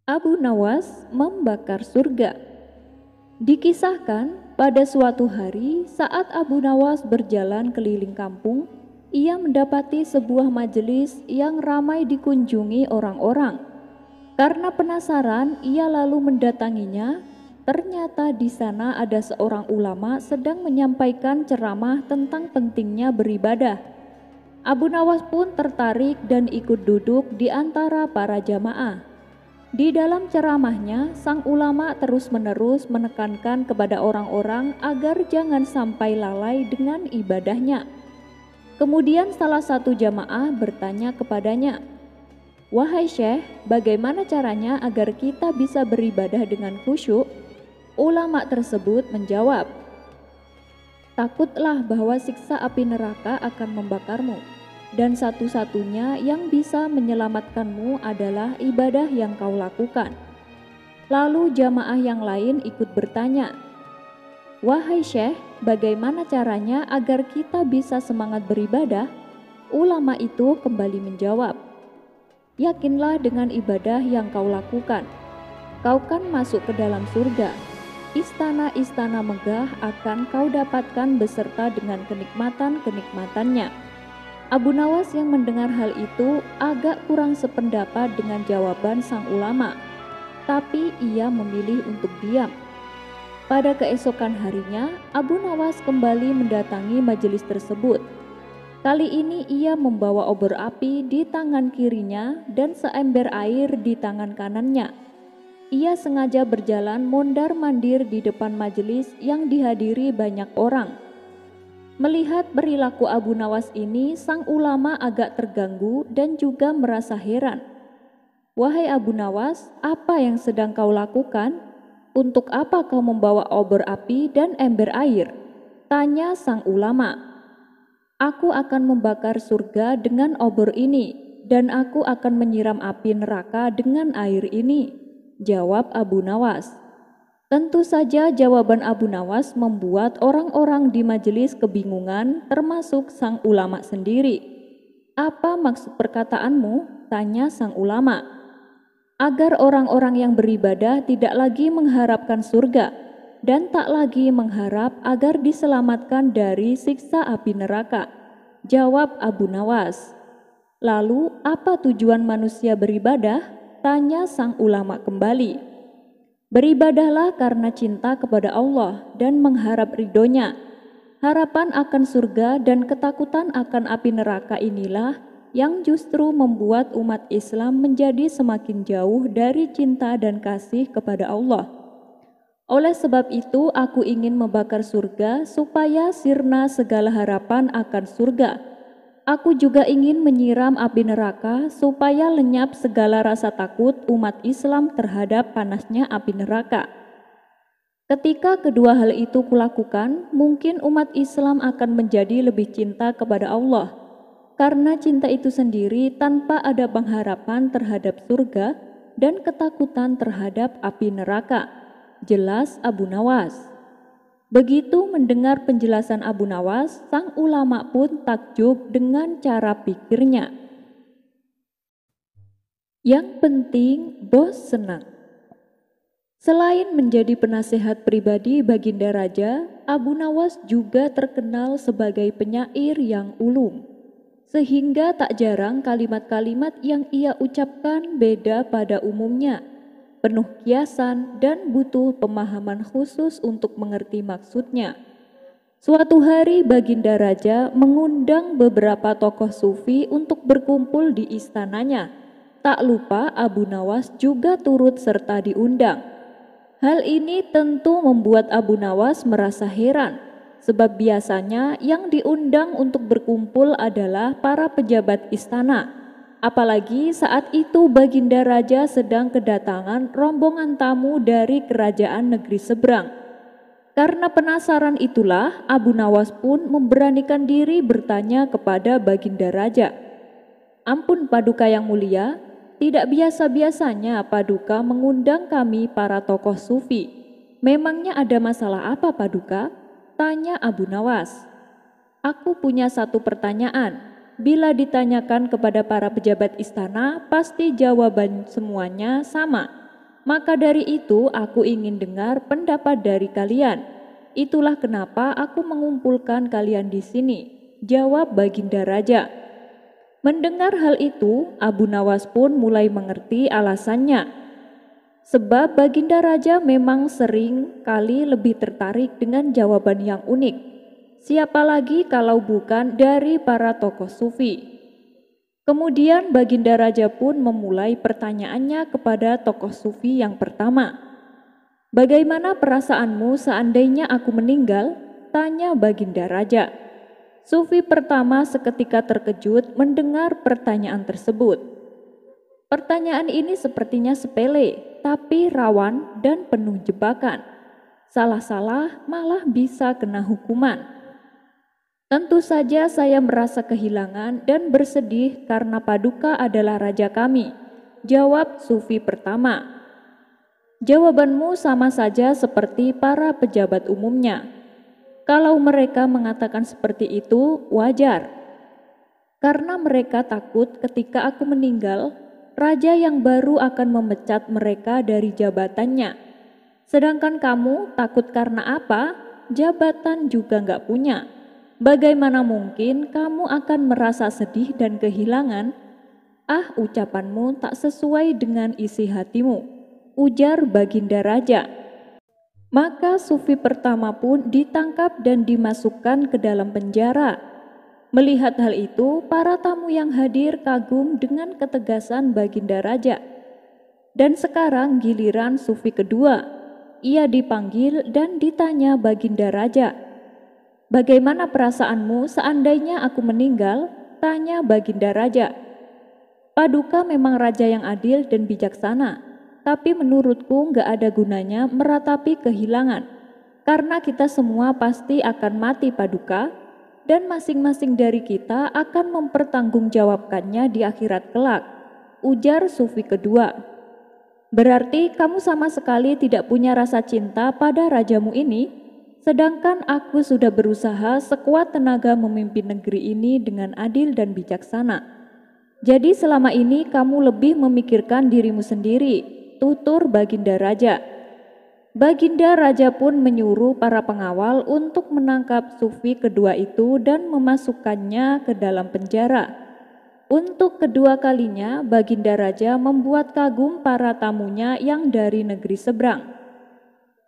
Abu Nawas membakar surga. Dikisahkan pada suatu hari saat Abu Nawas berjalan keliling kampung, ia mendapati sebuah majelis yang ramai dikunjungi orang-orang. Karena penasaran, ia lalu mendatanginya. Ternyata di sana ada seorang ulama sedang menyampaikan ceramah tentang pentingnya beribadah. Abu Nawas pun tertarik dan ikut duduk di antara para jamaah. Di dalam ceramahnya, sang ulama terus-menerus menekankan kepada orang-orang agar jangan sampai lalai dengan ibadahnya. Kemudian salah satu jamaah bertanya kepadanya, "Wahai Syekh, bagaimana caranya agar kita bisa beribadah dengan khusyuk?" Ulama tersebut menjawab, "Takutlah bahwa siksa api neraka akan membakarmu. Dan satu-satunya yang bisa menyelamatkanmu adalah ibadah yang kau lakukan." Lalu jamaah yang lain ikut bertanya, "Wahai Syekh, bagaimana caranya agar kita bisa semangat beribadah?" Ulama itu kembali menjawab, "Yakinlah dengan ibadah yang kau lakukan. Kau kan masuk ke dalam surga. Istana-istana megah akan kau dapatkan beserta dengan kenikmatan-kenikmatannya." Abu Nawas yang mendengar hal itu agak kurang sependapat dengan jawaban sang ulama, tapi ia memilih untuk diam. Pada keesokan harinya, Abu Nawas kembali mendatangi majelis tersebut. Kali ini ia membawa obor api di tangan kirinya dan seember air di tangan kanannya. Ia sengaja berjalan mondar-mandir di depan majelis yang dihadiri banyak orang. Melihat perilaku Abu Nawas ini, sang ulama agak terganggu dan juga merasa heran. "Wahai Abu Nawas, apa yang sedang kau lakukan? Untuk apa kau membawa obor api dan ember air?" tanya sang ulama. "Aku akan membakar surga dengan obor ini, dan aku akan menyiram api neraka dengan air ini," jawab Abu Nawas. Tentu saja jawaban Abu Nawas membuat orang-orang di majelis kebingungan, termasuk sang ulama sendiri. "Apa maksud perkataanmu?" tanya sang ulama. "Agar orang-orang yang beribadah tidak lagi mengharapkan surga dan tak lagi mengharap agar diselamatkan dari siksa api neraka," jawab Abu Nawas. "Lalu apa tujuan manusia beribadah?" tanya sang ulama kembali. "Beribadahlah karena cinta kepada Allah dan mengharap ridhonya. Harapan akan surga dan ketakutan akan api neraka inilah yang justru membuat umat Islam menjadi semakin jauh dari cinta dan kasih kepada Allah. Oleh sebab itu aku ingin membakar surga supaya sirna segala harapan akan surga. Aku juga ingin menyiram api neraka supaya lenyap segala rasa takut umat Islam terhadap panasnya api neraka. Ketika kedua hal itu kulakukan, mungkin umat Islam akan menjadi lebih cinta kepada Allah. Karena cinta itu sendiri tanpa ada pengharapan terhadap surga dan ketakutan terhadap api neraka," jelas Abu Nawas. Begitu mendengar penjelasan Abu Nawas, sang ulama pun takjub dengan cara pikirnya. Yang penting bos senang. Selain menjadi penasehat pribadi Baginda Raja, Abu Nawas juga terkenal sebagai penyair yang ulung. Sehingga tak jarang kalimat-kalimat yang ia ucapkan beda pada umumnya, penuh kiasan dan butuh pemahaman khusus untuk mengerti maksudnya. Suatu hari Baginda Raja mengundang beberapa tokoh sufi untuk berkumpul di istananya. Tak lupa Abu Nawas juga turut serta diundang. Hal ini tentu membuat Abu Nawas merasa heran, sebab biasanya yang diundang untuk berkumpul adalah para pejabat istana. Apalagi saat itu Baginda Raja sedang kedatangan rombongan tamu dari kerajaan negeri seberang. Karena penasaran itulah Abu Nawas pun memberanikan diri bertanya kepada Baginda Raja, "Ampun Paduka yang mulia, tidak biasa-biasanya Paduka mengundang kami para tokoh sufi. Memangnya ada masalah apa Paduka?" tanya Abu Nawas. "Aku punya satu pertanyaan. Bila ditanyakan kepada para pejabat istana, pasti jawaban semuanya sama. Maka dari itu aku ingin dengar pendapat dari kalian. Itulah kenapa aku mengumpulkan kalian di sini, jawab Baginda Raja. Mendengar hal itu, Abu Nawas pun mulai mengerti alasannya. Sebab Baginda Raja memang sering kali lebih tertarik dengan jawaban yang unik. Siapa lagi kalau bukan dari para tokoh sufi. Kemudian Baginda Raja pun memulai pertanyaannya kepada tokoh sufi yang pertama. Bagaimana perasaanmu seandainya aku meninggal? Tanya Baginda Raja. Sufi pertama seketika terkejut mendengar pertanyaan tersebut. Pertanyaan ini sepertinya sepele, tapi rawan dan penuh jebakan. Salah-salah malah bisa kena hukuman. Tentu saja saya merasa kehilangan dan bersedih karena Paduka adalah raja kami, jawab Sufi pertama. Jawabanmu sama saja seperti para pejabat umumnya. Kalau mereka mengatakan seperti itu, wajar. Karena mereka takut ketika aku meninggal, raja yang baru akan memecat mereka dari jabatannya. Sedangkan kamu takut karena apa? Jabatan juga nggak punya. Bagaimana mungkin kamu akan merasa sedih dan kehilangan? Ah, ucapanmu tak sesuai dengan isi hatimu, ujar Baginda Raja. Maka Sufi pertama pun ditangkap dan dimasukkan ke dalam penjara. Melihat hal itu, para tamu yang hadir kagum dengan ketegasan Baginda Raja. Dan sekarang giliran Sufi kedua. Ia dipanggil dan ditanya Baginda Raja. Bagaimana perasaanmu seandainya aku meninggal? Tanya Baginda Raja. Paduka memang raja yang adil dan bijaksana, tapi menurutku gak ada gunanya meratapi kehilangan, karena kita semua pasti akan mati Paduka, dan masing-masing dari kita akan mempertanggungjawabkannya di akhirat kelak, ujar Sufi kedua. Berarti kamu sama sekali tidak punya rasa cinta pada rajamu ini? Sedangkan aku sudah berusaha sekuat tenaga memimpin negeri ini dengan adil dan bijaksana. Jadi selama ini kamu lebih memikirkan dirimu sendiri, tutur Baginda Raja. Baginda Raja pun menyuruh para pengawal untuk menangkap Sufi kedua itu dan memasukkannya ke dalam penjara. Untuk kedua kalinya, Baginda Raja membuat kagum para tamunya yang dari negeri seberang.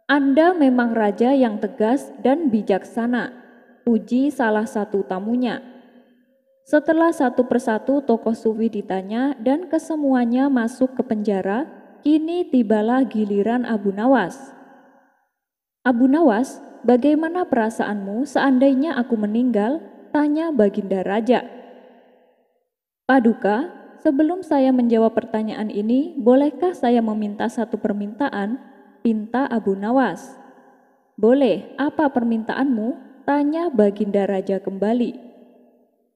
Anda memang raja yang tegas dan bijaksana, puji salah satu tamunya. Setelah satu persatu tokoh sufi ditanya dan kesemuanya masuk ke penjara, kini tibalah giliran Abu Nawas. Abu Nawas, bagaimana perasaanmu seandainya aku meninggal? Tanya Baginda Raja. Paduka, sebelum saya menjawab pertanyaan ini, bolehkah saya meminta satu permintaan? Pinta Abu Nawas. Boleh, apa permintaanmu? Tanya Baginda Raja kembali.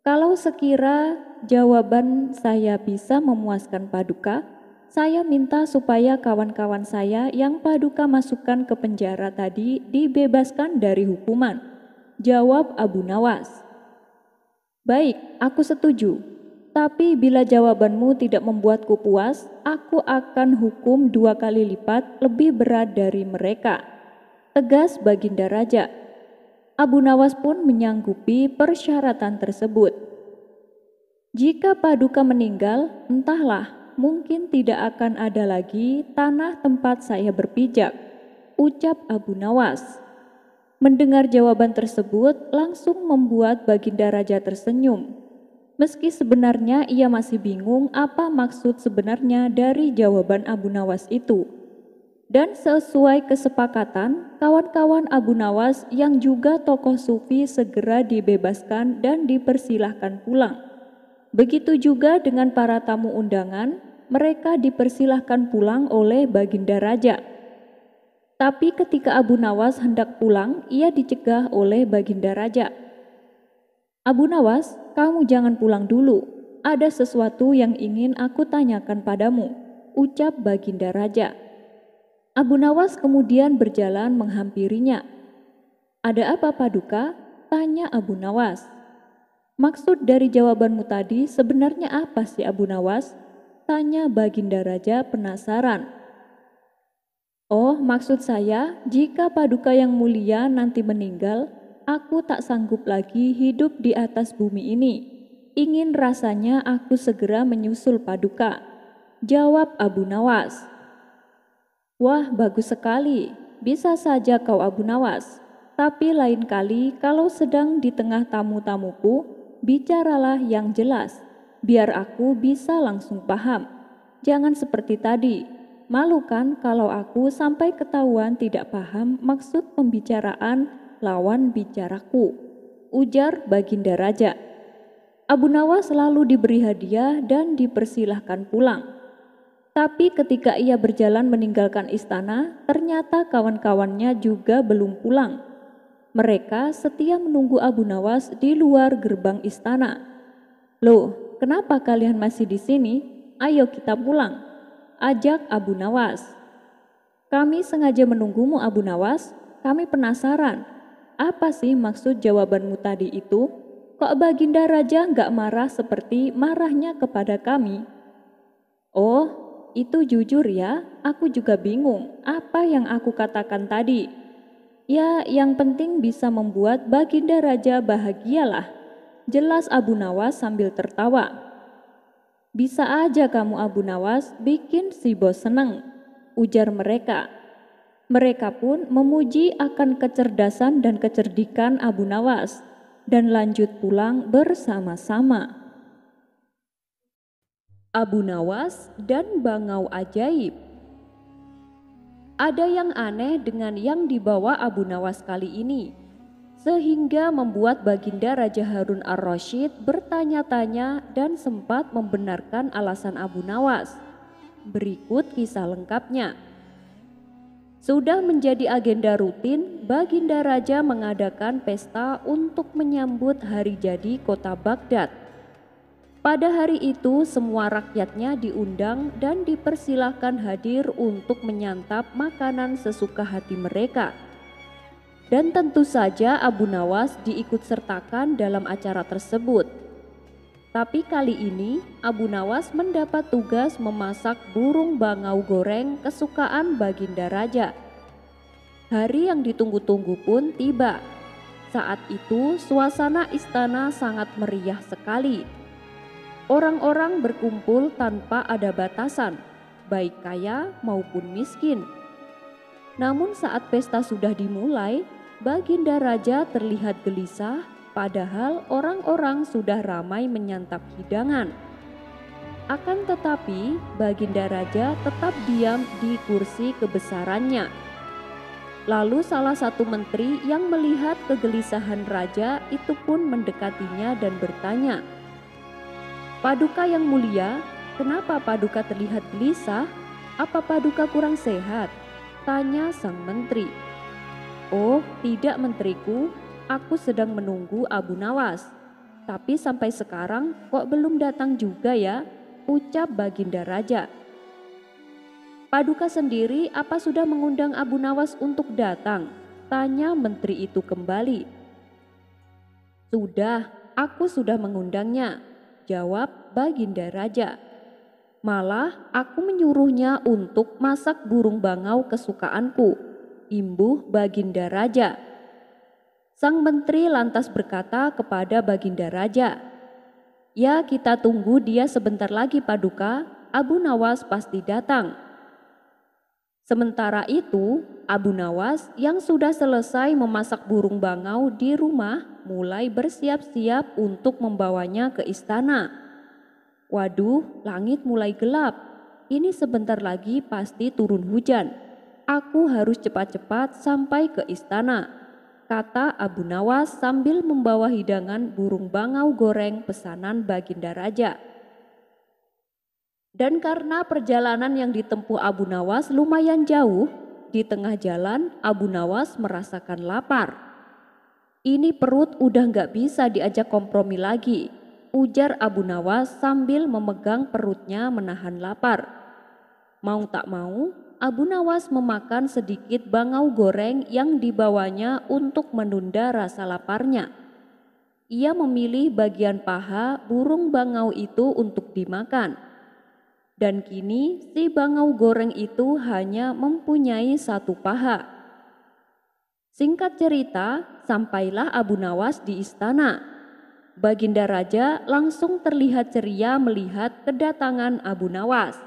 Kalau sekira jawaban saya bisa memuaskan Paduka, saya minta supaya kawan-kawan saya yang Paduka masukkan ke penjara tadi dibebaskan dari hukuman, jawab Abu Nawas. Baik, aku setuju. Tapi bila jawabanmu tidak membuatku puas, aku akan hukum 2 kali lipat lebih berat dari mereka, tegas Baginda Raja. Abu Nawas pun menyanggupi persyaratan tersebut. Jika Paduka meninggal, entahlah, mungkin tidak akan ada lagi tanah tempat saya berpijak, ucap Abu Nawas. Mendengar jawaban tersebut langsung membuat Baginda Raja tersenyum. Meski sebenarnya ia masih bingung apa maksud sebenarnya dari jawaban Abu Nawas itu. Dan sesuai kesepakatan, kawan-kawan Abu Nawas yang juga tokoh sufi segera dibebaskan dan dipersilahkan pulang. Begitu juga dengan para tamu undangan, mereka dipersilahkan pulang oleh Baginda Raja. Tapi ketika Abu Nawas hendak pulang, ia dicegah oleh Baginda Raja. Abu Nawas, kamu jangan pulang dulu. Ada sesuatu yang ingin aku tanyakan padamu, ucap Baginda Raja. Abu Nawas kemudian berjalan menghampirinya. Ada apa Paduka? Tanya Abu Nawas. Maksud dari jawabanmu tadi sebenarnya apa sih Abu Nawas? Tanya Baginda Raja penasaran. Oh, maksud saya, jika Paduka yang mulia nanti meninggal, aku tak sanggup lagi hidup di atas bumi ini. Ingin rasanya aku segera menyusul Paduka, jawab Abu Nawas. Wah, bagus sekali. Bisa saja kau Abu Nawas. Tapi lain kali kalau sedang di tengah tamu-tamuku, bicaralah yang jelas, biar aku bisa langsung paham. Jangan seperti tadi. Malu kan kalau aku sampai ketahuan tidak paham maksud pembicaraan lawan bicaraku, ujar Baginda Raja. Abu Nawas selalu diberi hadiah dan dipersilahkan pulang. Tapi ketika ia berjalan meninggalkan istana, ternyata kawan-kawannya juga belum pulang. Mereka setia menunggu Abu Nawas di luar gerbang istana. Loh, kenapa kalian masih di sini? Ayo kita pulang, ajak Abu Nawas. Kami sengaja menunggumu Abu Nawas, kami penasaran. Apa sih maksud jawabanmu tadi itu? Kok Baginda Raja nggak marah seperti marahnya kepada kami? Oh, itu jujur ya, aku juga bingung apa yang aku katakan tadi. Ya, yang penting bisa membuat Baginda Raja bahagialah, jelas Abu Nawas sambil tertawa. Bisa aja kamu Abu Nawas bikin si bos seneng, ujar mereka. Mereka pun memuji akan kecerdasan dan kecerdikan Abu Nawas dan lanjut pulang bersama-sama. Abu Nawas dan Bangau Ajaib. Ada yang aneh dengan yang dibawa Abu Nawas kali ini, sehingga membuat Baginda Raja Harun ar-Rasyid bertanya-tanya dan sempat membenarkan alasan Abu Nawas. Berikut kisah lengkapnya. Sudah menjadi agenda rutin, Baginda Raja mengadakan pesta untuk menyambut hari jadi kota Baghdad. Pada hari itu semua rakyatnya diundang dan dipersilahkan hadir untuk menyantap makanan sesuka hati mereka. Dan tentu saja Abu Nawas diikut sertakan dalam acara tersebut. Tapi kali ini Abu Nawas mendapat tugas memasak burung bangau goreng kesukaan Baginda Raja. Hari yang ditunggu-tunggu pun tiba. Saat itu suasana istana sangat meriah sekali. Orang-orang berkumpul tanpa ada batasan, baik kaya maupun miskin. Namun saat pesta sudah dimulai, Baginda Raja terlihat gelisah, padahal orang-orang sudah ramai menyantap hidangan. Akan tetapi, Baginda Raja tetap diam di kursi kebesarannya. Lalu salah satu menteri yang melihat kegelisahan raja itu pun mendekatinya dan bertanya, "Paduka yang mulia, kenapa Paduka terlihat gelisah? Apa Paduka kurang sehat?" tanya sang menteri. "Oh, tidak menteriku, aku sedang menunggu Abu Nawas. Tapi sampai sekarang kok belum datang juga ya?" ucap Baginda Raja. "Paduka sendiri apa sudah mengundang Abu Nawas untuk datang?" tanya menteri itu kembali. "Sudah, aku sudah mengundangnya," jawab Baginda Raja. "Malah aku menyuruhnya untuk masak burung bangau kesukaanku," imbuh Baginda Raja. Sang menteri lantas berkata kepada Baginda Raja, "Ya, kita tunggu dia sebentar lagi Paduka, Abu Nawas pasti datang." Sementara itu, Abu Nawas yang sudah selesai memasak burung bangau di rumah mulai bersiap-siap untuk membawanya ke istana. "Waduh, langit mulai gelap. Ini sebentar lagi pasti turun hujan. Aku harus cepat-cepat sampai ke istana," kata Abu Nawas sambil membawa hidangan burung bangau goreng pesanan Baginda Raja. Dan karena perjalanan yang ditempuh Abu Nawas lumayan jauh, di tengah jalan Abu Nawas merasakan lapar. "Ini perut udah gak bisa diajak kompromi lagi," ujar Abu Nawas sambil memegang perutnya menahan lapar. Mau tak mau, Abu Nawas memakan sedikit bangau goreng yang dibawanya untuk menunda rasa laparnya. Ia memilih bagian paha burung bangau itu untuk dimakan. Dan kini si bangau goreng itu hanya mempunyai satu paha. Singkat cerita, sampailah Abu Nawas di istana. Baginda Raja langsung terlihat ceria melihat kedatangan Abu Nawas.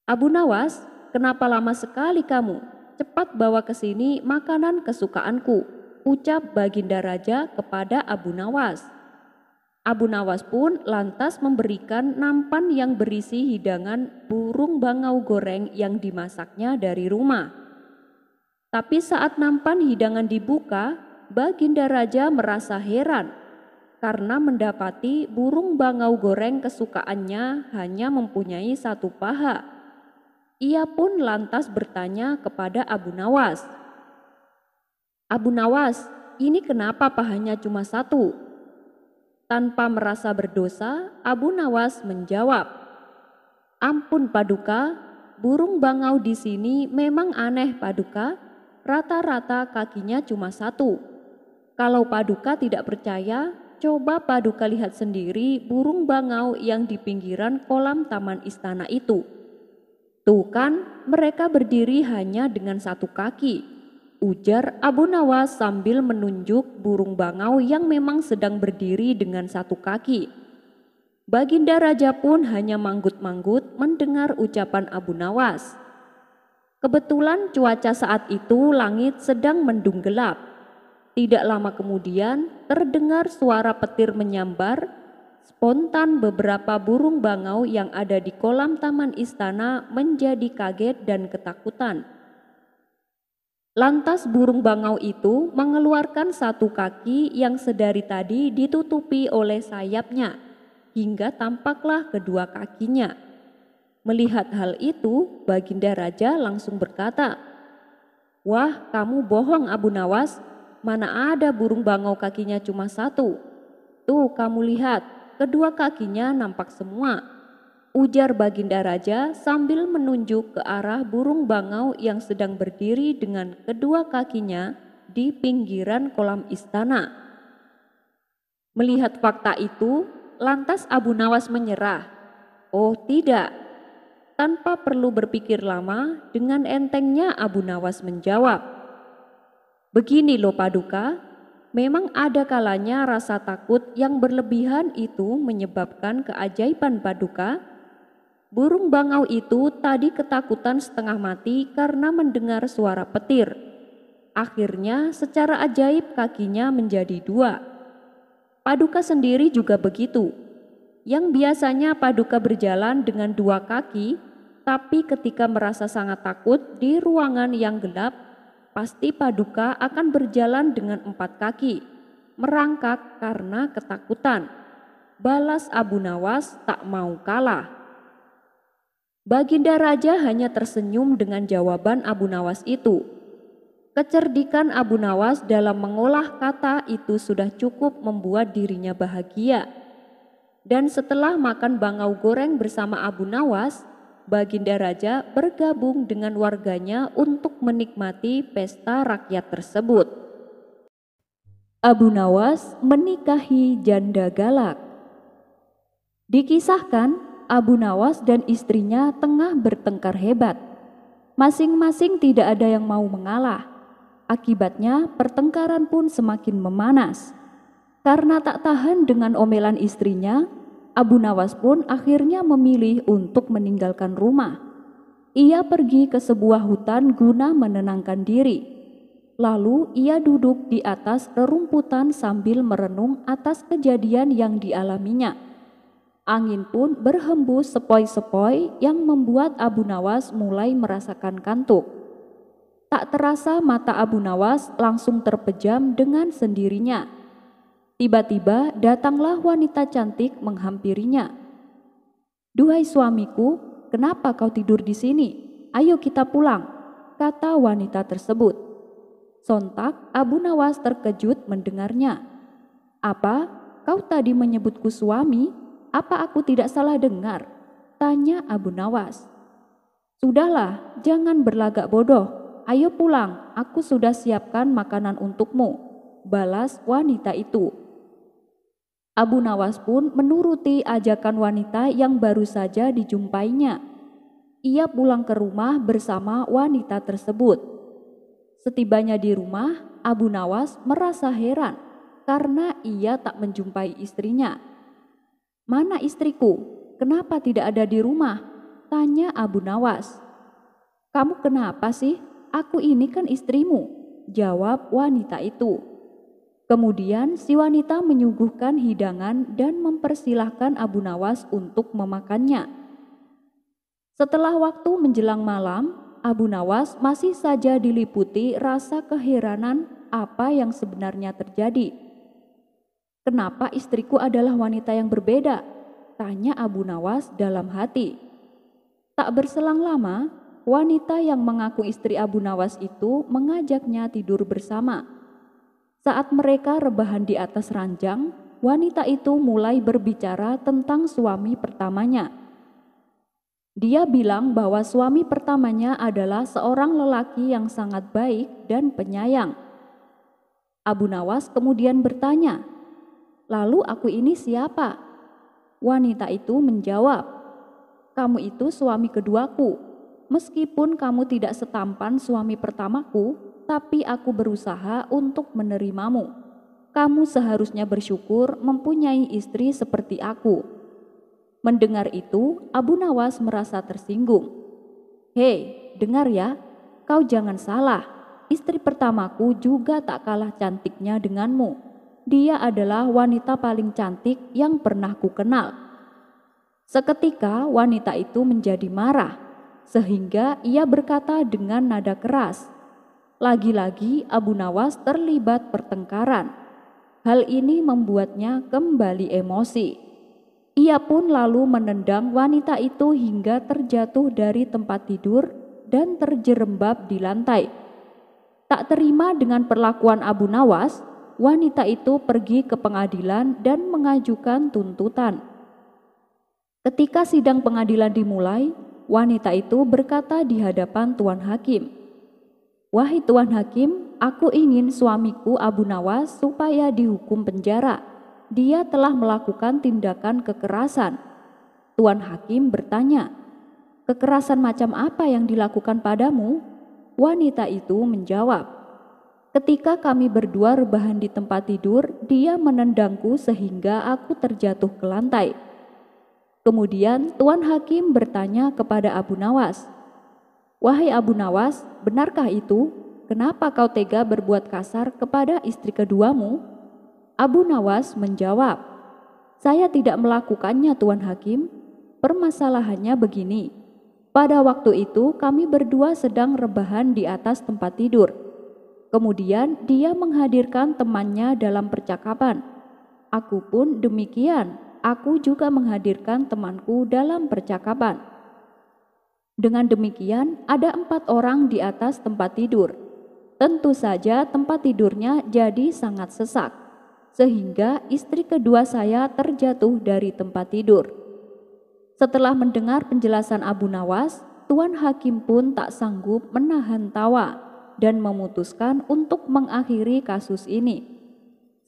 "Abu Nawas, kenapa lama sekali kamu? Cepat bawa ke sini makanan kesukaanku," ucap Baginda Raja kepada Abu Nawas. Abu Nawas pun lantas memberikan nampan yang berisi hidangan burung bangau goreng yang dimasaknya dari rumah. Tapi saat nampan hidangan dibuka, Baginda Raja merasa heran karena mendapati burung bangau goreng kesukaannya hanya mempunyai satu paha. Ia pun lantas bertanya kepada Abu Nawas, "Abu Nawas, ini kenapa pahanya cuma satu?" Tanpa merasa berdosa, Abu Nawas menjawab, "Ampun Paduka, burung bangau di sini memang aneh Paduka, rata-rata kakinya cuma satu. Kalau Paduka tidak percaya, coba Paduka lihat sendiri burung bangau yang di pinggiran kolam taman istana itu. Tuh kan, mereka berdiri hanya dengan satu kaki," ujar Abu Nawas sambil menunjuk burung bangau yang memang sedang berdiri dengan satu kaki. Baginda Raja pun hanya manggut-manggut mendengar ucapan Abu Nawas. Kebetulan cuaca saat itu langit sedang mendung gelap. Tidak lama kemudian terdengar suara petir menyambar. Spontan beberapa burung bangau yang ada di kolam taman istana menjadi kaget dan ketakutan. Lantas burung bangau itu mengeluarkan satu kaki yang sedari tadi ditutupi oleh sayapnya, hingga tampaklah kedua kakinya. Melihat hal itu, Baginda Raja langsung berkata, "Wah, kamu bohong Abu Nawas, mana ada burung bangau kakinya cuma satu? Tuh kamu lihat, kedua kakinya nampak semua," ujar Baginda Raja sambil menunjuk ke arah burung bangau yang sedang berdiri dengan kedua kakinya di pinggiran kolam istana. Melihat fakta itu, lantas Abu Nawas menyerah. "Oh tidak." Tanpa perlu berpikir lama, dengan entengnya Abu Nawas menjawab, "Begini loh Paduka, memang ada kalanya rasa takut yang berlebihan itu menyebabkan keajaiban Paduka. Burung bangau itu tadi ketakutan setengah mati karena mendengar suara petir. Akhirnya secara ajaib kakinya menjadi dua. Paduka sendiri juga begitu. Yang biasanya Paduka berjalan dengan dua kaki, tapi ketika merasa sangat takut di ruangan yang gelap, pasti Paduka akan berjalan dengan 4 kaki, merangkak karena ketakutan," balas Abu Nawas tak mau kalah. Baginda Raja hanya tersenyum dengan jawaban Abu Nawas itu. Kecerdikan Abu Nawas dalam mengolah kata itu sudah cukup membuat dirinya bahagia. Dan setelah makan bangau goreng bersama Abu Nawas, Baginda Raja bergabung dengan warganya untuk menikmati pesta rakyat tersebut. Abu Nawas menikahi janda galak. Dikisahkan, Abu Nawas dan istrinya tengah bertengkar hebat. Masing-masing tidak ada yang mau mengalah. Akibatnya pertengkaran pun semakin memanas. Karena tak tahan dengan omelan istrinya, Abu Nawas pun akhirnya memilih untuk meninggalkan rumah. Ia pergi ke sebuah hutan guna menenangkan diri. Lalu ia duduk di atas rerumputan sambil merenung atas kejadian yang dialaminya. Angin pun berhembus sepoi-sepoi yang membuat Abu Nawas mulai merasakan kantuk. Tak terasa mata Abu Nawas langsung terpejam dengan sendirinya. Tiba-tiba datanglah wanita cantik menghampirinya. "Duhai suamiku, kenapa kau tidur di sini? Ayo kita pulang," kata wanita tersebut. Sontak Abu Nawas terkejut mendengarnya. "Apa? Kau tadi menyebutku suami? Apa aku tidak salah dengar?" tanya Abu Nawas. "Sudahlah, jangan berlagak bodoh. Ayo pulang, aku sudah siapkan makanan untukmu," balas wanita itu. Abu Nawas pun menuruti ajakan wanita yang baru saja dijumpainya. Ia pulang ke rumah bersama wanita tersebut. Setibanya di rumah, Abu Nawas merasa heran karena ia tak menjumpai istrinya. "Mana istriku? Kenapa tidak ada di rumah?" tanya Abu Nawas. "Kamu kenapa sih? Aku ini kan istrimu," jawab wanita itu. Kemudian si wanita menyuguhkan hidangan dan mempersilahkan Abu Nawas untuk memakannya. Setelah waktu menjelang malam, Abu Nawas masih saja diliputi rasa keheranan apa yang sebenarnya terjadi. "Kenapa istriku adalah wanita yang berbeda?" tanya Abu Nawas dalam hati. Tak berselang lama, wanita yang mengaku istri Abu Nawas itu mengajaknya tidur bersama. Saat mereka rebahan di atas ranjang, wanita itu mulai berbicara tentang suami pertamanya. Dia bilang bahwa suami pertamanya adalah seorang lelaki yang sangat baik dan penyayang. Abu Nawas kemudian bertanya, "Lalu aku ini siapa?" Wanita itu menjawab, "Kamu itu suami keduaku. Meskipun kamu tidak setampan suami pertamaku, tapi aku berusaha untuk menerimamu. Kamu seharusnya bersyukur mempunyai istri seperti aku." Mendengar itu, Abu Nawas merasa tersinggung. "Hei, dengar ya, kau jangan salah. Istri pertamaku juga tak kalah cantiknya denganmu. Dia adalah wanita paling cantik yang pernah kukenal." Seketika wanita itu menjadi marah, sehingga ia berkata dengan nada keras. Lagi-lagi Abu Nawas terlibat pertengkaran. Hal ini membuatnya kembali emosi. Ia pun lalu menendang wanita itu hingga terjatuh dari tempat tidur dan terjerembab di lantai. Tak terima dengan perlakuan Abu Nawas, wanita itu pergi ke pengadilan dan mengajukan tuntutan. Ketika sidang pengadilan dimulai, wanita itu berkata di hadapan Tuan Hakim, "Wahai Tuan Hakim, aku ingin suamiku Abu Nawas supaya dihukum penjara. Dia telah melakukan tindakan kekerasan." Tuan Hakim bertanya, "Kekerasan macam apa yang dilakukan padamu?" Wanita itu menjawab, "Ketika kami berdua rebahan di tempat tidur, dia menendangku sehingga aku terjatuh ke lantai." Kemudian Tuan Hakim bertanya kepada Abu Nawas, "Wahai Abu Nawas, benarkah itu? Kenapa kau tega berbuat kasar kepada istri keduamu?" Abu Nawas menjawab, "Saya tidak melakukannya, Tuan Hakim. Permasalahannya begini. Pada waktu itu kami berdua sedang rebahan di atas tempat tidur. Kemudian dia menghadirkan temannya dalam percakapan. Aku pun demikian, aku juga menghadirkan temanku dalam percakapan. Dengan demikian ada 4 orang di atas tempat tidur. Tentu saja tempat tidurnya jadi sangat sesak, sehingga istri kedua saya terjatuh dari tempat tidur." Setelah mendengar penjelasan Abu Nawas, Tuan Hakim pun tak sanggup menahan tawa dan memutuskan untuk mengakhiri kasus ini.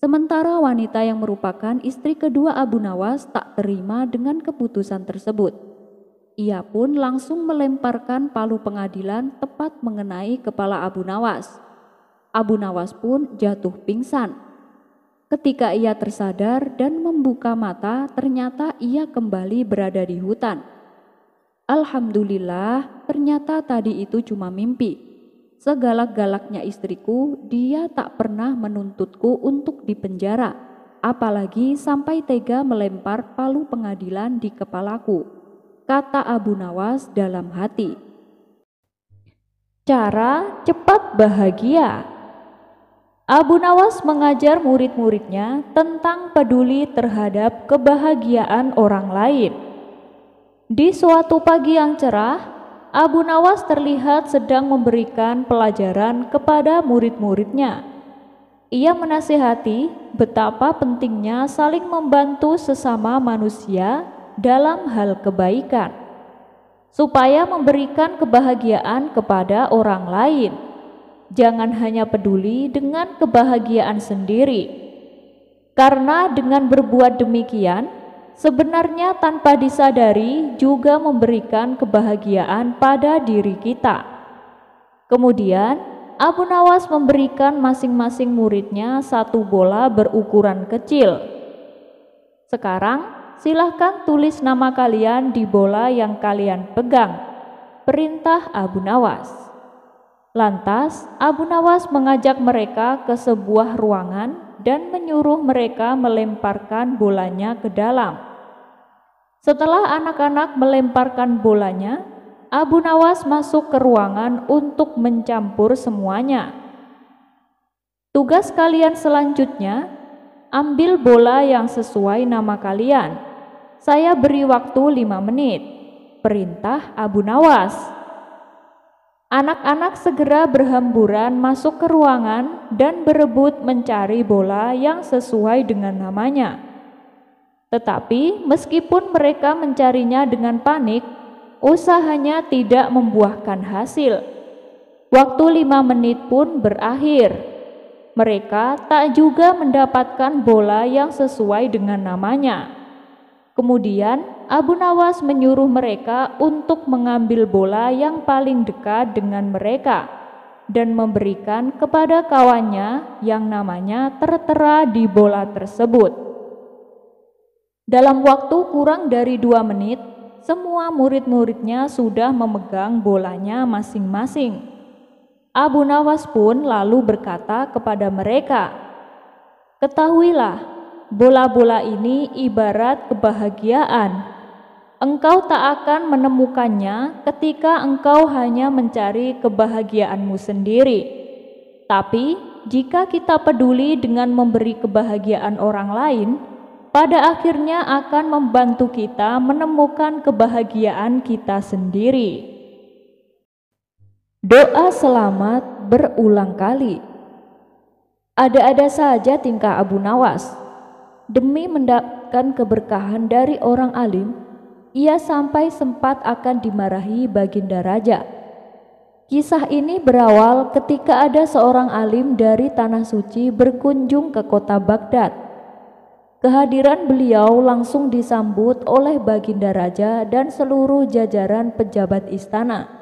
Sementara wanita yang merupakan istri kedua Abu Nawas tak terima dengan keputusan tersebut. Ia pun langsung melemparkan palu pengadilan tepat mengenai kepala Abu Nawas. Abu Nawas pun jatuh pingsan. Ketika ia tersadar dan membuka mata, ternyata ia kembali berada di hutan. "Alhamdulillah, ternyata tadi itu cuma mimpi. Segalak-galaknya istriku, dia tak pernah menuntutku untuk dipenjara, apalagi sampai tega melempar palu pengadilan di kepalaku," kata Abu Nawas dalam hati. Cara cepat bahagia. Abu Nawas mengajar murid-muridnya tentang peduli terhadap kebahagiaan orang lain. Di suatu pagi yang cerah, Abu Nawas terlihat sedang memberikan pelajaran kepada murid-muridnya. Ia menasihati betapa pentingnya saling membantu sesama manusia dalam hal kebaikan, supaya memberikan kebahagiaan kepada orang lain. Jangan hanya peduli dengan kebahagiaan sendiri. Karena dengan berbuat demikian, sebenarnya tanpa disadari juga memberikan kebahagiaan pada diri kita. Kemudian, Abu Nawas memberikan masing-masing muridnya satu bola berukuran kecil. Sekarang, silahkan tulis nama kalian di bola yang kalian pegang, perintah Abu Nawas. Lantas, Abu Nawas mengajak mereka ke sebuah ruangan dan menyuruh mereka melemparkan bolanya ke dalam. Setelah anak-anak melemparkan bolanya, Abu Nawas masuk ke ruangan untuk mencampur semuanya. Tugas kalian selanjutnya, ambil bola yang sesuai nama kalian. Saya beri waktu 5 menit, perintah Abu Nawas. Anak-anak segera berhamburan masuk ke ruangan dan berebut mencari bola yang sesuai dengan namanya. Tetapi meskipun mereka mencarinya dengan panik, usahanya tidak membuahkan hasil. Waktu 5 menit pun berakhir. Mereka tak juga mendapatkan bola yang sesuai dengan namanya. Kemudian Abu Nawas menyuruh mereka untuk mengambil bola yang paling dekat dengan mereka dan memberikan kepada kawannya yang namanya tertera di bola tersebut. Dalam waktu kurang dari 2 menit, semua murid-muridnya sudah memegang bolanya masing-masing. Abu Nawas pun lalu berkata kepada mereka, "Ketahuilah, bola-bola ini ibarat kebahagiaan. Engkau tak akan menemukannya ketika engkau hanya mencari kebahagiaanmu sendiri. Tapi jika kita peduli dengan memberi kebahagiaan orang lain, pada akhirnya akan membantu kita menemukan kebahagiaan kita sendiri." Doa selamat berulang kali. Ada-ada saja tingkah Abu Nawas. Demi mendapatkan keberkahan dari orang alim, ia sampai sempat akan dimarahi Baginda Raja. Kisah ini berawal ketika ada seorang alim dari Tanah Suci berkunjung ke kota Baghdad. Kehadiran beliau langsung disambut oleh Baginda Raja dan seluruh jajaran pejabat istana.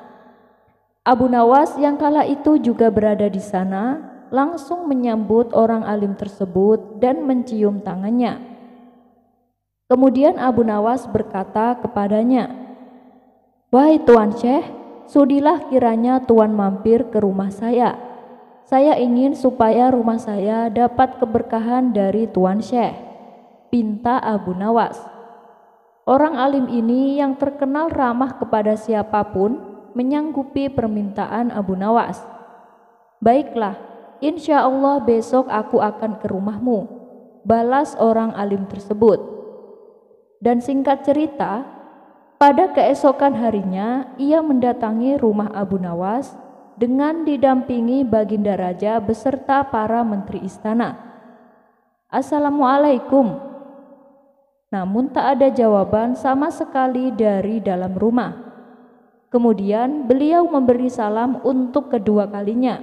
Abu Nawas yang kala itu juga berada di sana, langsung menyambut orang alim tersebut dan mencium tangannya. Kemudian Abu Nawas berkata kepadanya, "Wahai Tuan Syekh, sudilah kiranya Tuan mampir ke rumah saya. Saya ingin supaya rumah saya dapat keberkahan dari Tuan Syekh," pinta Abu Nawas. Orang alim ini yang terkenal ramah kepada siapapun menyanggupi permintaan Abu Nawas. "Baiklah, insya Allah besok aku akan ke rumahmu," balas orang alim tersebut. Dan singkat cerita, pada keesokan harinya ia mendatangi rumah Abu Nawas dengan didampingi Baginda Raja beserta para menteri istana. "Assalamualaikum." Namun tak ada jawaban sama sekali dari dalam rumah. Kemudian beliau memberi salam untuk kedua kalinya.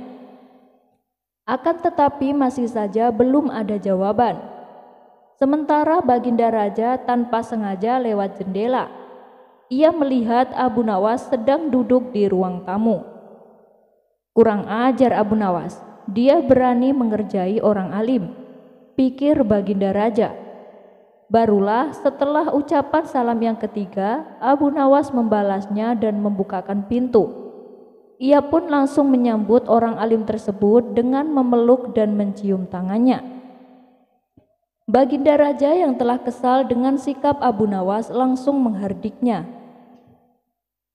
Akan tetapi masih saja belum ada jawaban. Sementara Baginda Raja tanpa sengaja lewat jendela. Ia melihat Abu Nawas sedang duduk di ruang tamu. Kurang ajar Abu Nawas, dia berani mengerjai orang alim, pikir Baginda Raja. Barulah setelah ucapan salam yang ketiga, Abu Nawas membalasnya dan membukakan pintu. Ia pun langsung menyambut orang alim tersebut dengan memeluk dan mencium tangannya. Baginda Raja yang telah kesal dengan sikap Abu Nawas langsung menghardiknya.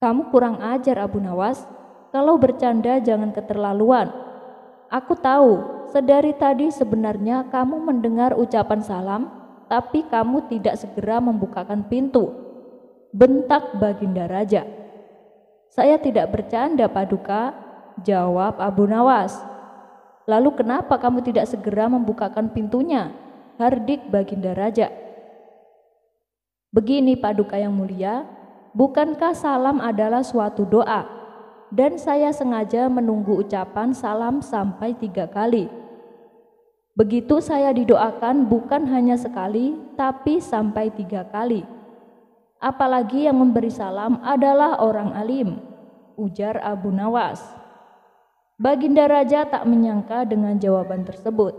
"Kamu kurang ajar Abu Nawas, kalau bercanda jangan keterlaluan. Aku tahu, sedari tadi sebenarnya kamu mendengar ucapan salam, tapi kamu tidak segera membukakan pintu," bentak Baginda Raja. "Saya tidak bercanda Paduka," jawab Abu Nawas. "Lalu kenapa kamu tidak segera membukakan pintunya?" hardik Baginda Raja. "Begini Paduka yang mulia, bukankah salam adalah suatu doa? Dan saya sengaja menunggu ucapan salam sampai 3 kali. Begitu saya didoakan bukan hanya sekali, tapi sampai 3 kali. Apalagi yang memberi salam adalah orang alim, ujar Abu Nawas. Baginda Raja tak menyangka dengan jawaban tersebut.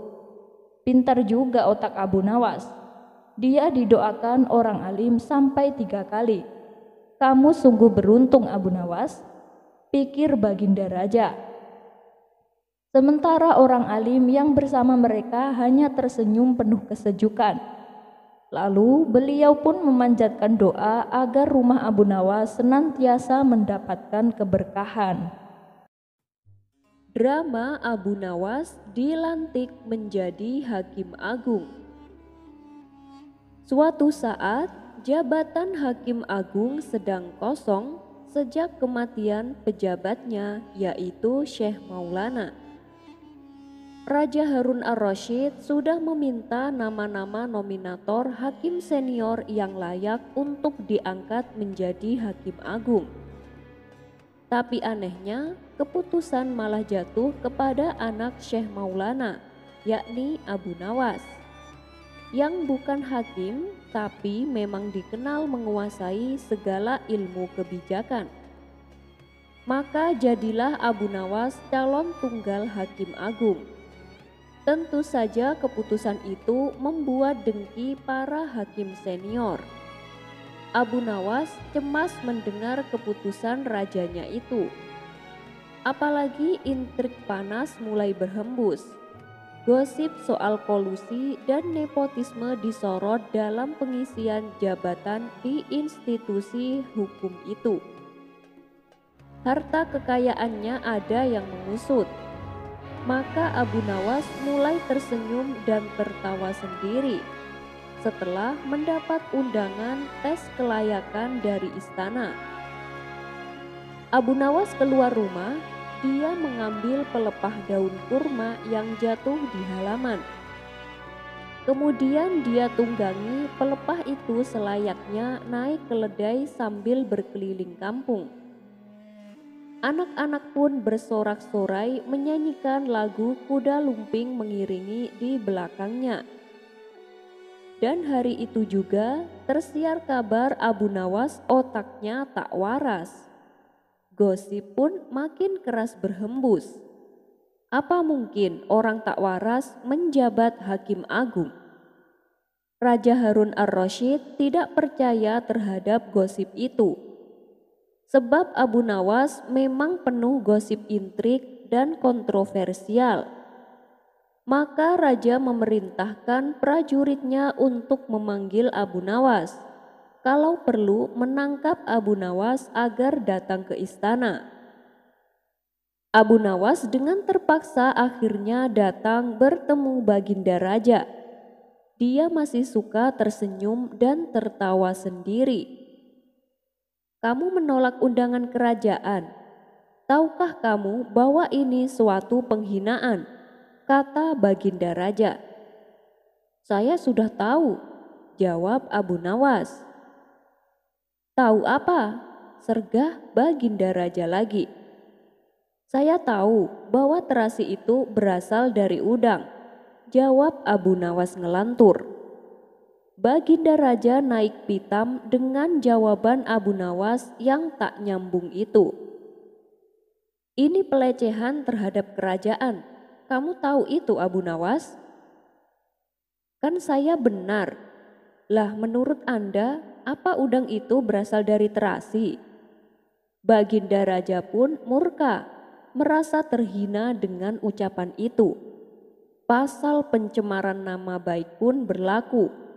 Pintar juga otak Abu Nawas. Dia didoakan orang alim sampai 3 kali. Kamu sungguh beruntung Abu Nawas, pikir Baginda Raja. Sementara orang alim yang bersama mereka hanya tersenyum penuh kesejukan. Lalu beliau pun memanjatkan doa agar rumah Abu Nawas senantiasa mendapatkan keberkahan. Drama Abu Nawas dilantik menjadi Hakim Agung. Suatu saat, jabatan Hakim Agung sedang kosong sejak kematian pejabatnya, yaitu Syekh Maulana. Raja Harun ar-Rasyid sudah meminta nama-nama nominator hakim senior yang layak untuk diangkat menjadi Hakim Agung. Tapi anehnya, keputusan malah jatuh kepada anak Syekh Maulana, yakni Abu Nawas, yang bukan hakim tapi memang dikenal menguasai segala ilmu kebijakan. Maka jadilah Abu Nawas calon tunggal Hakim Agung. Tentu saja keputusan itu membuat dengki para hakim senior. Abu Nawas cemas mendengar keputusan rajanya itu. Apalagi intrik panas mulai berhembus. Gosip soal kolusi dan nepotisme disorot dalam pengisian jabatan di institusi hukum itu. Harta kekayaannya ada yang mengusut. Maka Abu Nawas mulai tersenyum dan tertawa sendiri setelah mendapat undangan tes kelayakan dari istana. Abu Nawas keluar rumah, dia mengambil pelepah daun kurma yang jatuh di halaman. Kemudian dia tunggangi pelepah itu selayaknya naik keledai sambil berkeliling kampung. Anak-anak pun bersorak-sorai menyanyikan lagu Kuda Lumping mengiringi di belakangnya. Dan hari itu juga tersiar kabar Abu Nawas otaknya tak waras. Gosip pun makin keras berhembus. Apa mungkin orang tak waras menjabat Hakim Agung? Raja Harun ar-Rasyid tidak percaya terhadap gosip itu. Sebab Abu Nawas memang penuh gosip intrik dan kontroversial. Maka raja memerintahkan prajuritnya untuk memanggil Abu Nawas. Kalau perlu menangkap Abu Nawas agar datang ke istana. Abu Nawas dengan terpaksa akhirnya datang bertemu Baginda Raja. Dia masih suka tersenyum dan tertawa sendiri. Kamu menolak undangan kerajaan. Tahukah kamu bahwa ini suatu penghinaan? Kata Baginda Raja. Saya sudah tahu, jawab Abu Nawas. Tahu apa? Sergah Baginda Raja lagi. Saya tahu bahwa terasi itu berasal dari udang, jawab Abu Nawas ngelantur. Baginda Raja naik pitam dengan jawaban Abu Nawas yang tak nyambung itu. Ini pelecehan terhadap kerajaan. Kamu tahu itu Abu Nawas? Kan saya benar. Lah menurut Anda, apa udang itu berasal dari terasi? Baginda Raja pun murka, merasa terhina dengan ucapan itu. Pasal pencemaran nama baik pun berlaku.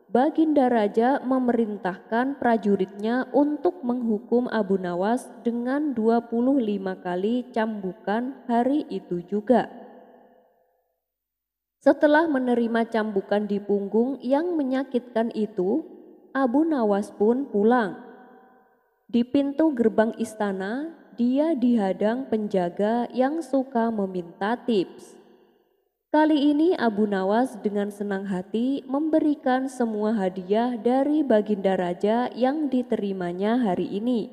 Baginda Raja memerintahkan prajuritnya untuk menghukum Abu Nawas dengan 25 kali cambukan hari itu juga. Setelah menerima cambukan di punggung yang menyakitkan itu, Abu Nawas pun pulang. Di pintu gerbang istana, dia dihadang penjaga yang suka meminta tips. Kali ini Abu Nawas dengan senang hati memberikan semua hadiah dari Baginda Raja yang diterimanya hari ini.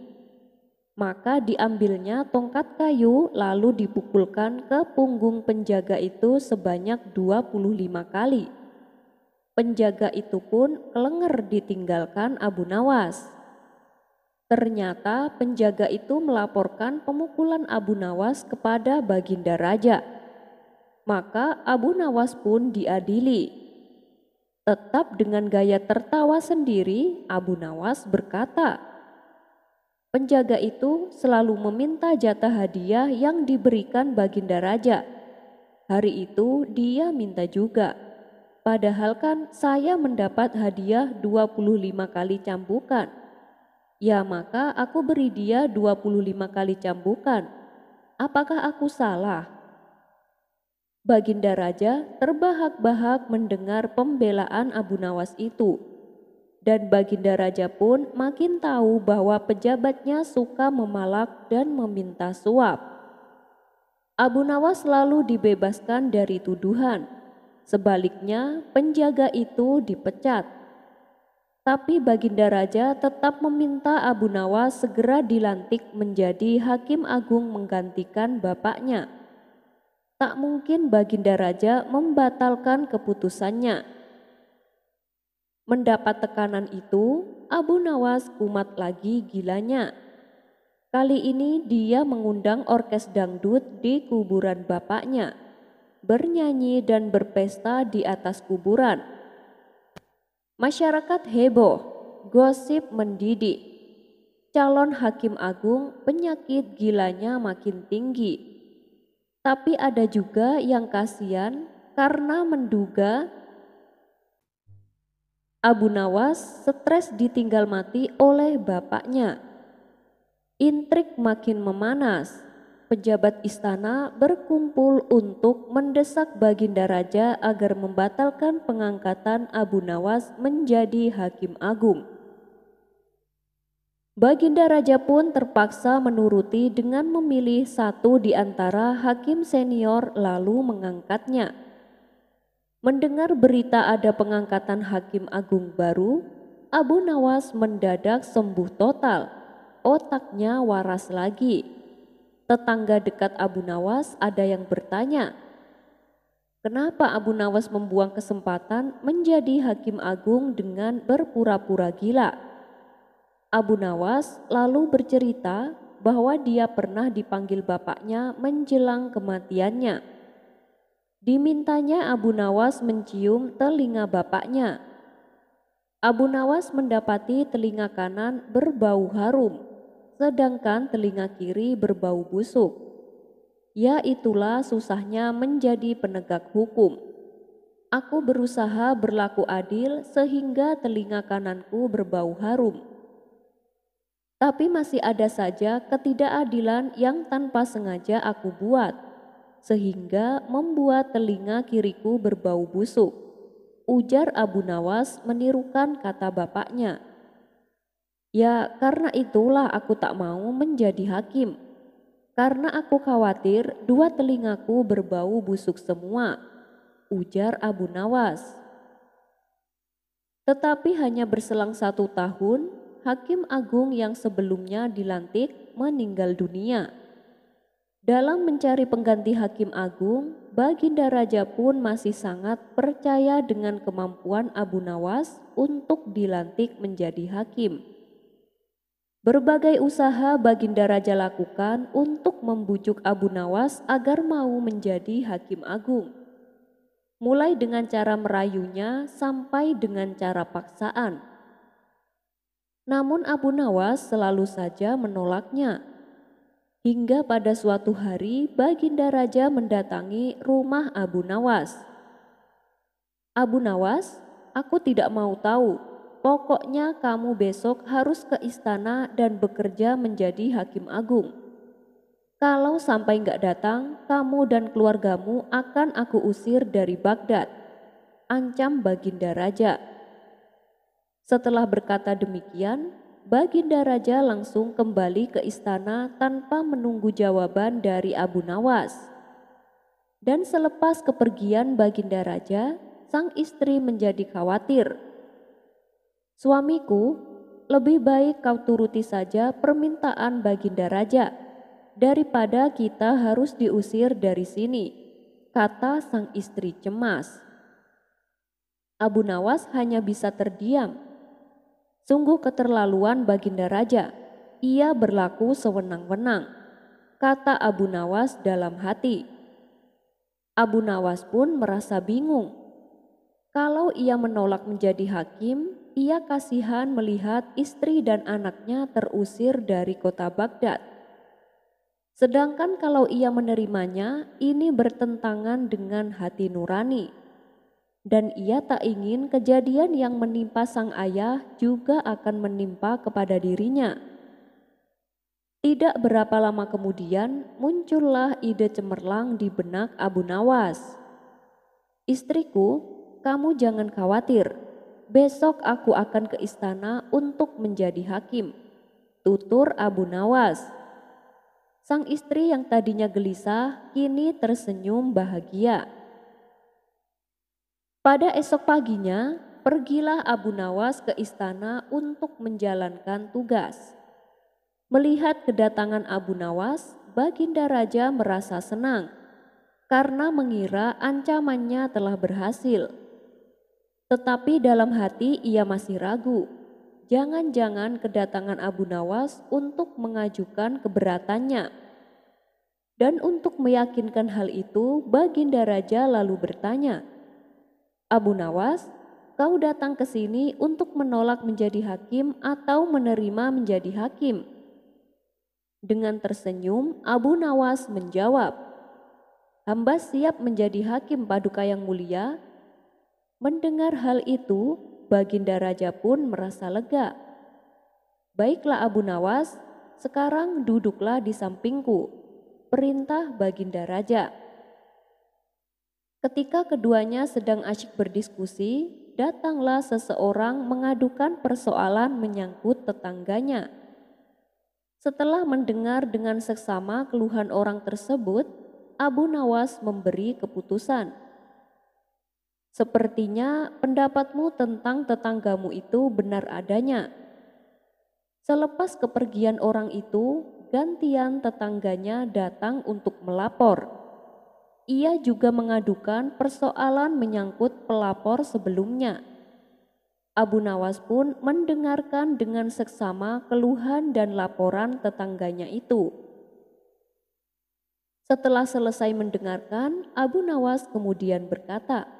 Maka diambilnya tongkat kayu lalu dipukulkan ke punggung penjaga itu sebanyak 25 kali. Penjaga itu pun kelenger ditinggalkan Abu Nawas. Ternyata penjaga itu melaporkan pemukulan Abu Nawas kepada Baginda Raja. Maka Abu Nawas pun diadili. Tetap dengan gaya tertawa sendiri, Abu Nawas berkata, penjaga itu selalu meminta jatah hadiah yang diberikan Baginda Raja. Hari itu dia minta juga. Padahal kan saya mendapat hadiah 25 kali cambukan. Ya maka aku beri dia 25 kali cambukan. Apakah aku salah? Baginda Raja terbahak-bahak mendengar pembelaan Abu Nawas itu. Dan Baginda Raja pun makin tahu bahwa pejabatnya suka memalak dan meminta suap. Abu Nawas lalu dibebaskan dari tuduhan. Sebaliknya penjaga itu dipecat. Tapi Baginda Raja tetap meminta Abu Nawas segera dilantik menjadi Hakim Agung menggantikan bapaknya. Tak mungkin Baginda Raja membatalkan keputusannya. Mendapat tekanan itu, Abu Nawas kumat lagi gilanya. Kali ini dia mengundang orkes dangdut di kuburan bapaknya, bernyanyi dan berpesta di atas kuburan. Masyarakat heboh, gosip mendidih. Calon hakim agung penyakit gilanya makin tinggi. Tapi ada juga yang kasihan karena menduga Abu Nawas stres ditinggal mati oleh bapaknya. Intrik makin memanas. Pejabat istana berkumpul untuk mendesak Baginda Raja agar membatalkan pengangkatan Abu Nawas menjadi Hakim Agung. Baginda Raja pun terpaksa menuruti dengan memilih satu di antara hakim senior lalu mengangkatnya. Mendengar berita ada pengangkatan Hakim Agung baru, Abu Nawas mendadak sembuh total, otaknya waras lagi. Tetangga dekat Abu Nawas ada yang bertanya, kenapa Abu Nawas membuang kesempatan menjadi Hakim Agung dengan berpura-pura gila? Abu Nawas lalu bercerita bahwa dia pernah dipanggil bapaknya menjelang kematiannya. Dimintanya Abu Nawas mencium telinga bapaknya. Abu Nawas mendapati telinga kanan berbau harum, sedangkan telinga kiri berbau busuk. Ya itulah susahnya menjadi penegak hukum. Aku berusaha berlaku adil sehingga telinga kananku berbau harum. Tapi masih ada saja ketidakadilan yang tanpa sengaja aku buat, sehingga membuat telinga kiriku berbau busuk. Ujar Abu Nawas menirukan kata bapaknya. Ya karena itulah aku tak mau menjadi hakim. Karena aku khawatir dua telingaku berbau busuk semua. Ujar Abu Nawas. Tetapi hanya berselang 1 tahun, Hakim Agung yang sebelumnya dilantik meninggal dunia. Dalam mencari pengganti Hakim Agung, Baginda Raja pun masih sangat percaya dengan kemampuan Abu Nawas untuk dilantik menjadi hakim. Berbagai usaha Baginda Raja lakukan untuk membujuk Abu Nawas agar mau menjadi Hakim Agung. Mulai dengan cara merayunya sampai dengan cara paksaan. Namun Abu Nawas selalu saja menolaknya. Hingga pada suatu hari Baginda Raja mendatangi rumah Abu Nawas. Abu Nawas, aku tidak mau tahu. Pokoknya kamu besok harus ke istana dan bekerja menjadi Hakim Agung. Kalau sampai nggak datang, kamu dan keluargamu akan aku usir dari Baghdad. Ancam Baginda Raja. Setelah berkata demikian, Baginda Raja langsung kembali ke istana tanpa menunggu jawaban dari Abu Nawas. Dan selepas kepergian Baginda Raja, sang istri menjadi khawatir. Suamiku, lebih baik kau turuti saja permintaan Baginda Raja, daripada kita harus diusir dari sini, kata sang istri cemas. Abu Nawas hanya bisa terdiam. Sungguh keterlaluan Baginda Raja, ia berlaku sewenang-wenang, kata Abu Nawas dalam hati. Abu Nawas pun merasa bingung. Kalau ia menolak menjadi hakim, ia kasihan melihat istri dan anaknya terusir dari kota Baghdad. Sedangkan kalau ia menerimanya, ini bertentangan dengan hati nurani. Dan ia tak ingin kejadian yang menimpa sang ayah juga akan menimpa kepada dirinya. Tidak berapa lama kemudian, muncullah ide cemerlang di benak Abu Nawas. Istriku, kamu jangan khawatir, besok aku akan ke istana untuk menjadi hakim, tutur Abu Nawas. Sang istri yang tadinya gelisah kini tersenyum bahagia. Pada esok paginya, pergilah Abu Nawas ke istana untuk menjalankan tugas. Melihat kedatangan Abu Nawas, Baginda Raja merasa senang karena mengira ancamannya telah berhasil. Tetapi dalam hati ia masih ragu. Jangan-jangan kedatangan Abu Nawas untuk mengajukan keberatannya. Dan untuk meyakinkan hal itu, Baginda Raja lalu bertanya, Abu Nawas, kau datang ke sini untuk menolak menjadi hakim atau menerima menjadi hakim? Dengan tersenyum, Abu Nawas menjawab, hamba siap menjadi hakim Paduka yang mulia. Mendengar hal itu, Baginda Raja pun merasa lega. Baiklah Abu Nawas, sekarang duduklah di sampingku, perintah Baginda Raja. Ketika keduanya sedang asyik berdiskusi, datanglah seseorang mengadukan persoalan menyangkut tetangganya. Setelah mendengar dengan seksama keluhan orang tersebut, Abu Nawas memberi keputusan. Sepertinya pendapatmu tentang tetanggamu itu benar adanya. Selepas kepergian orang itu, gantian tetangganya datang untuk melapor. Ia juga mengadukan persoalan menyangkut pelapor sebelumnya. Abu Nawas pun mendengarkan dengan seksama keluhan dan laporan tetangganya itu. Setelah selesai mendengarkan, Abu Nawas kemudian berkata,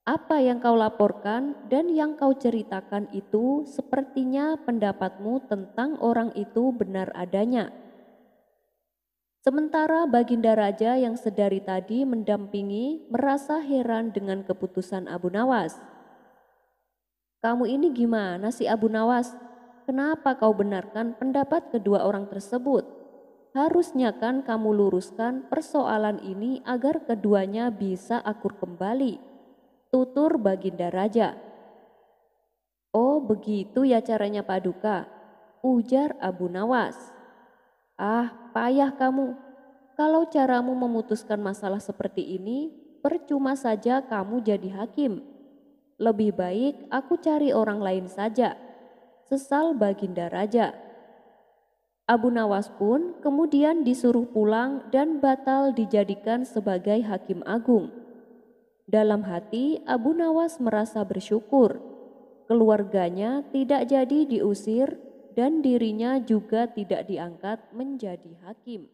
apa yang kau laporkan dan yang kau ceritakan itu sepertinya pendapatmu tentang orang itu benar adanya. Sementara Baginda Raja yang sedari tadi mendampingi merasa heran dengan keputusan Abu Nawas. Kamu ini gimana sih Abu Nawas? Kenapa kau benarkan pendapat kedua orang tersebut? Harusnya kan kamu luruskan persoalan ini agar keduanya bisa akur kembali, tutur Baginda Raja. Oh begitu ya caranya Paduka, ujar Abu Nawas. Ah payah kamu, kalau caramu memutuskan masalah seperti ini, percuma saja kamu jadi hakim. Lebih baik aku cari orang lain saja, sesal Baginda Raja. Abu Nawas pun kemudian disuruh pulang dan batal dijadikan sebagai hakim agung. Dalam hati Abu Nawas merasa bersyukur, keluarganya tidak jadi diusir dan dirinya juga tidak diangkat menjadi hakim.